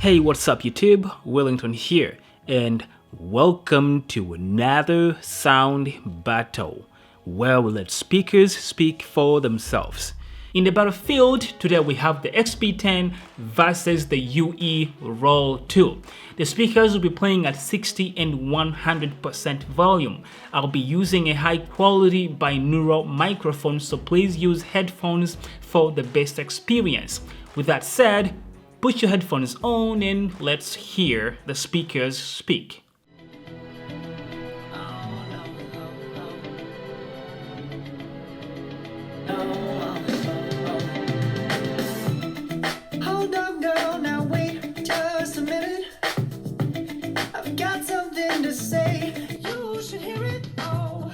Hey, what's up YouTube? Wellington here, and welcome to another sound battle where we let speakers speak for themselves. In the battlefield, today we have the Xb10 versus the UE Roll 2. The speakers will be playing at 60 and 100% volume. I'll be using a high quality binaural microphone, so please use headphones for the best experience. With that said, put your headphones on and let's hear the speakers speak. Hold on, girl, now wait just a minute. I've got something to say. You should hear it. Oh,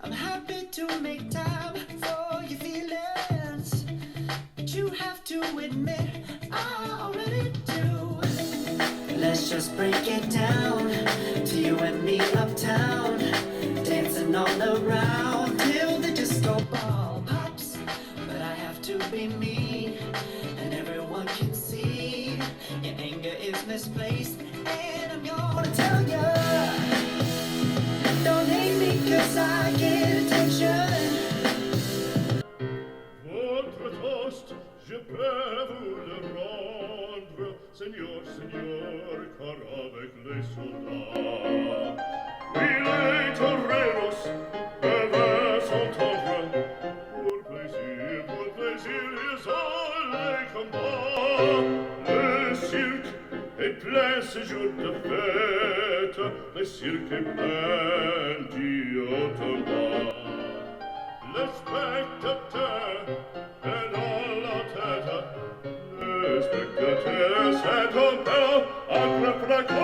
I'm happy to make time for your feelings, but you have to admit I already do. Let's just break it down to you and me uptown, dancing all around till the disco ball pops. But I have to be me, and everyone can see your anger is misplaced. And I'm gonna tell ya, don't hate me 'cause I get attention. Votre toast, je peux vous le rendre, Seigneur, Seigneur, car avec les soldats, il est toreros, peuvent s'entendre, pour plaisir, ils ont les combats. Le cirque est plein ce jour de fête, le cirque est plein d'Iotomba. Le spectateur est dans la tête, le spectateur c'est un peu aggrappe la cause.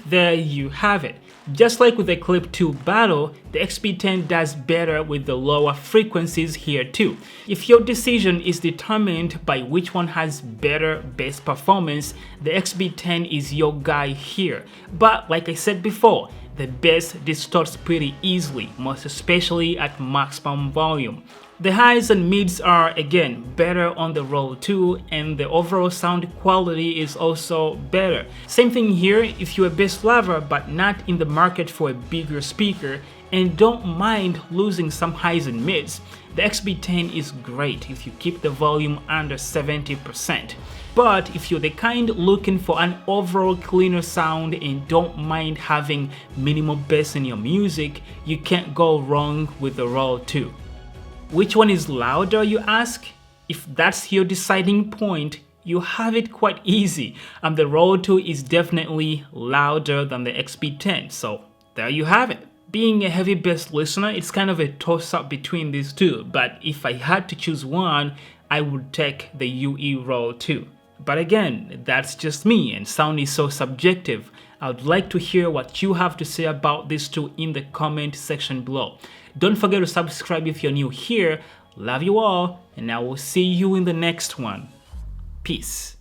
There you have it. Just like with the Clip 2 Battle, the Xb10 does better with the lower frequencies here too. If your decision is determined by which one has better bass performance, the Xb10 is your guy here. But like I said before, the bass distorts pretty easily, most especially at maximum volume. The highs and mids are again better on the Roll 2, and the overall sound quality is also better. Same thing here if you're a bass lover but not in the market for a bigger speaker and don't mind losing some highs and mids. The Xb10 is great if you keep the volume under 70%. But if you're the kind looking for an overall cleaner sound and don't mind having minimal bass in your music, you can't go wrong with the Roll 2. Which one is louder, you ask? If that's your deciding point, you have it quite easy. The Roll 2 is definitely louder than the Xb10, so there you have it. Being a heavy bass listener, it's kind of a toss-up between these two, but if I had to choose one, I would take the UE Roll 2. But again, that's just me, and sound is so subjective. I would like to hear what you have to say about these two in the comment section below. Don't forget to subscribe if you're new here. Love you all, and I will see you in the next one. Peace.